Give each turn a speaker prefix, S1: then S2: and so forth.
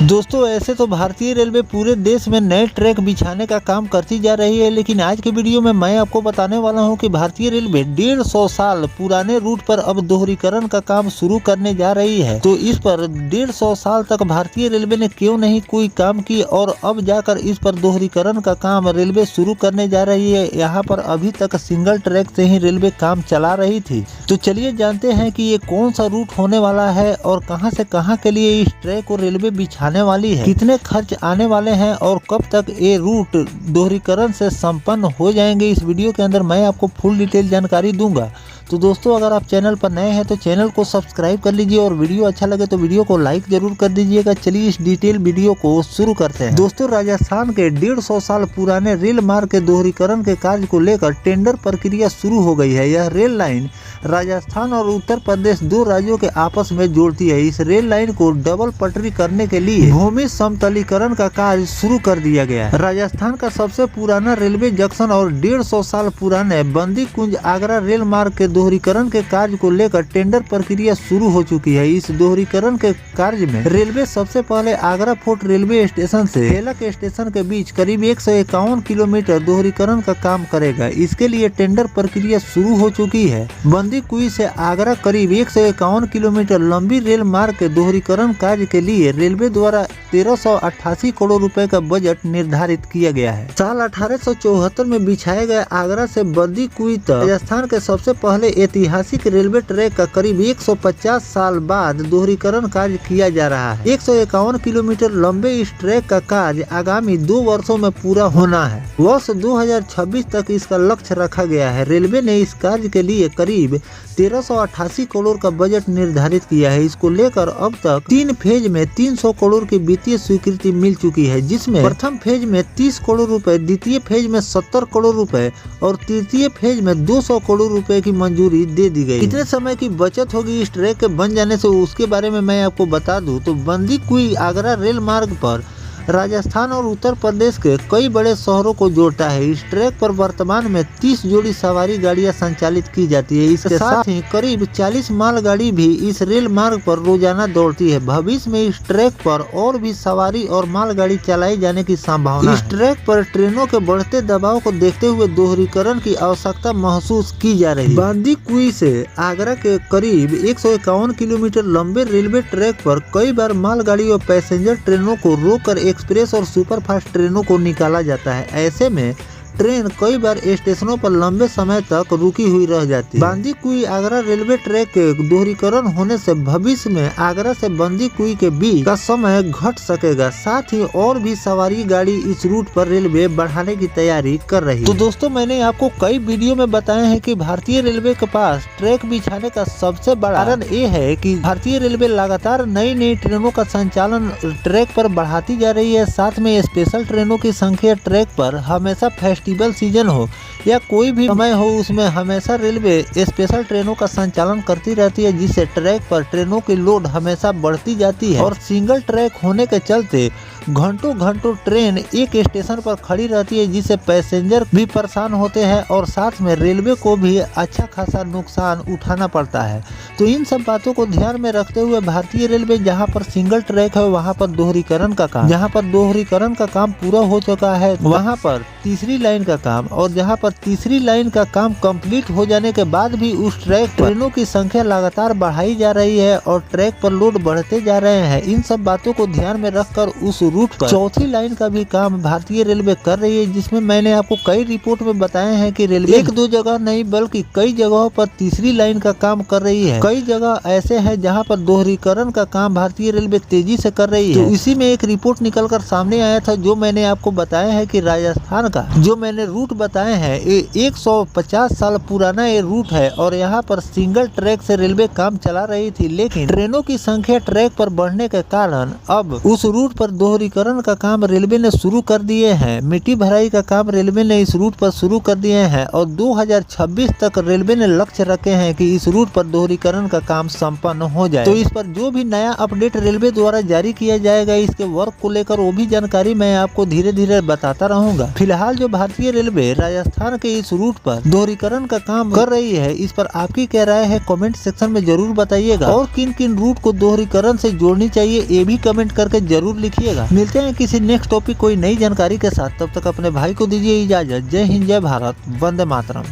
S1: दोस्तों ऐसे तो भारतीय रेलवे पूरे देश में नए ट्रैक बिछाने का काम करती जा रही है, लेकिन आज के वीडियो में मैं आपको बताने वाला हूं कि भारतीय रेलवे 150 साल पुराने रूट पर अब दोहरीकरण का काम शुरू करने जा रही है। तो इस पर 150 साल तक भारतीय रेलवे ने क्यों नहीं कोई काम की और अब जाकर इस पर दोहरीकरण का काम रेलवे शुरू करने जा रही है। यहाँ पर अभी तक सिंगल ट्रैक से ही रेलवे काम चला रही थी। तो चलिए जानते हैं कि ये कौन सा रूट होने वाला है और कहां से कहां के लिए इस ट्रैक को रेलवे बिछाने वाली है, कितने खर्च आने वाले हैं और कब तक ये रूट दोहरीकरण से संपन्न हो जाएंगे। इस वीडियो के अंदर मैं आपको फुल डिटेल जानकारी दूंगा। तो दोस्तों अगर आप चैनल पर नए हैं तो चैनल को सब्सक्राइब कर लीजिए और वीडियो अच्छा लगे तो वीडियो को लाइक जरूर कर दीजिएगा। चलिए इस डिटेल वीडियो को शुरू करते हैं। दोस्तों राजस्थान के 150 साल पुराने रेल मार्ग के दोहरीकरण के कार्य को लेकर टेंडर प्रक्रिया शुरू हो गई है। यह रेल लाइन राजस्थान और उत्तर प्रदेश दो राज्यों के आपस में जोड़ती है। इस रेल लाइन को डबल पटरी करने के लिए भूमि समतलीकरण का कार्य शुरू कर दिया गया है। राजस्थान का सबसे पुराना रेलवे जंक्शन और 150 साल पुराने बंदी कुंज आगरा रेल मार्ग के दोहरीकरण के कार्य को लेकर टेंडर प्रक्रिया शुरू हो चुकी है। इस दोहरीकरण के कार्य में रेलवे सबसे पहले आगरा फोर्ट रेलवे स्टेशन से हेलक स्टेशन के बीच करीब 151 किलोमीटर दोहरीकरण का काम करेगा। इसके लिए टेंडर प्रक्रिया शुरू हो चुकी है। बंदी कुई से आगरा करीब 151 किलोमीटर लंबी रेल मार्ग के दोहरीकरण कार्य के लिए रेलवे द्वारा 1388 करोड़ रुपए का बजट निर्धारित किया गया है। साल 1874 में बिछाए गए आगरा से बंदी कुई तक राजस्थान के सबसे पहले ऐतिहासिक रेलवे ट्रैक का करीब 150 साल बाद दोहरीकरण कार्य किया जा रहा है। 151 किलोमीटर लंबे इस ट्रैक का कार्य आगामी 2 वर्षों में पूरा होना है। वर्ष 2026 तक इसका लक्ष्य रखा गया है। रेलवे ने इस कार्य के लिए करीब 1388 करोड़ का बजट निर्धारित किया है। इसको लेकर अब तक 3 फेज में 300 करोड़ की वित्तीय स्वीकृति मिल चुकी है, जिसमें प्रथम फेज में 30 करोड़ रुपए, द्वितीय फेज में 70 करोड़ रुपए और तृतीय फेज में 200 करोड़ रुपए की मंजूरी दे दी गई। कितने समय की बचत होगी इस ट्रैक के बन जाने से, उसके बारे में मैं आपको बता दूं तो बंदी कुई आगरा रेल मार्ग पर राजस्थान और उत्तर प्रदेश के कई बड़े शहरों को जोड़ता है। इस ट्रैक पर वर्तमान में 30 जोड़ी सवारी गाड़ियां संचालित की जाती है। इसके साथ ही करीब 40 मालगाड़ी भी इस रेल मार्ग पर रोजाना दौड़ती है। भविष्य में इस ट्रैक पर और भी सवारी और मालगाड़ी चलाई जाने की संभावना है। इस ट्रैक पर ट्रेनों के बढ़ते दबाव को देखते हुए दोहरीकरण की आवश्यकता महसूस की जा रही है। बांदी कुई से आगरा के करीब 151 किलोमीटर लंबे रेलवे ट्रैक पर कई बार मालगाड़ी और पैसेंजर ट्रेनों को रोककर एक्सप्रेस और सुपरफास्ट ट्रेनों को निकाला जाता है। ऐसे में ट्रेन कई बार स्टेशनों पर लंबे समय तक रुकी हुई रह जाती है। बांदी कुई आगरा रेलवे ट्रैक के दोहरीकरण होने से भविष्य में आगरा से बंदी कुई के बीच का समय घट सकेगा। साथ ही और भी सवारी गाड़ी इस रूट पर रेलवे बढ़ाने की तैयारी कर रही है। तो दोस्तों मैंने आपको कई वीडियो में बताया है कि भारतीय रेलवे के पास ट्रैक बिछाने का सबसे बड़ा कारण ये है कि भारतीय रेलवे लगातार नई नई ट्रेनों का संचालन ट्रैक पर बढ़ाती जा रही है। साथ में स्पेशल ट्रेनों की संख्या ट्रैक पर हमेशा फेस्टिवल सीजन हो या कोई भी समय हो, उसमें हमेशा रेलवे स्पेशल ट्रेनों का संचालन करती रहती है, जिससे ट्रैक पर ट्रेनों की लोड हमेशा बढ़ती जाती है। और सिंगल ट्रैक होने के चलते घंटों ट्रेन एक स्टेशन पर खड़ी रहती है, जिससे पैसेंजर भी परेशान होते हैं और साथ में रेलवे को भी अच्छा खासा नुकसान उठाना पड़ता है। तो इन सब बातों को ध्यान में रखते हुए भारतीय रेलवे जहां पर सिंगल ट्रैक है वहां पर दोहरीकरण का काम, जहां पर दोहरीकरण का काम पूरा हो चुका है वहां पर तीसरी लाइन का काम, और जहां पर तीसरी लाइन का काम कंप्लीट हो जाने के बाद भी उस ट्रैक ट्रेनों की संख्या लगातार बढ़ाई जा रही है और ट्रैक पर लोड बढ़ते जा रहे हैं। इन सब बातों को ध्यान में रखकर उस रूट पर चौथी लाइन का भी काम भारतीय रेलवे कर रही है, जिसमें मैंने आपको कई रिपोर्ट में बताए हैं कि रेलवे 1-2 जगह नहीं बल्कि कई जगहों पर तीसरी लाइन का काम कर रही है। कई जगह ऐसे हैं जहां पर दोहरीकरण का काम भारतीय रेलवे तेजी से कर रही है। तो इसी में एक रिपोर्ट निकलकर सामने आया था, जो मैंने आपको बताया है कि राजस्थान का जो मैंने रूट बताए हैं 150 साल पुराना ये रूट है और यहाँ पर सिंगल ट्रैक से रेलवे काम चला रही थी, लेकिन ट्रेनों की संख्या ट्रैक पर बढ़ने के कारण अब उस रूट पर दोहरी दोहरीकरण का काम रेलवे ने शुरू कर दिए हैं। मिट्टी भराई का काम रेलवे ने इस रूट पर शुरू कर दिए हैं और 2026 तक रेलवे ने लक्ष्य रखे हैं कि इस रूट पर दोहरीकरण का काम संपन्न हो जाए। तो इस पर जो भी नया अपडेट रेलवे द्वारा जारी किया जाएगा, इसके वर्क को लेकर वो भी जानकारी मैं आपको धीरे धीरे बताता रहूंगा। फिलहाल जो भारतीय रेलवे राजस्थान के इस रूट पर दोहरीकरण का काम कर रही है, इस पर आपकी क्या राय है कमेंट सेक्शन में जरूर बताइएगा। और किन किन रूट को दोहरीकरण से जोड़नी चाहिए ये भी कमेंट करके जरूर लिखिएगा। मिलते हैं किसी नेक्स्ट टॉपिक कोई नई जानकारी के साथ, तब तक अपने भाई को दीजिए इजाजत। जय हिंद, जय भारत, वंदे मातरम।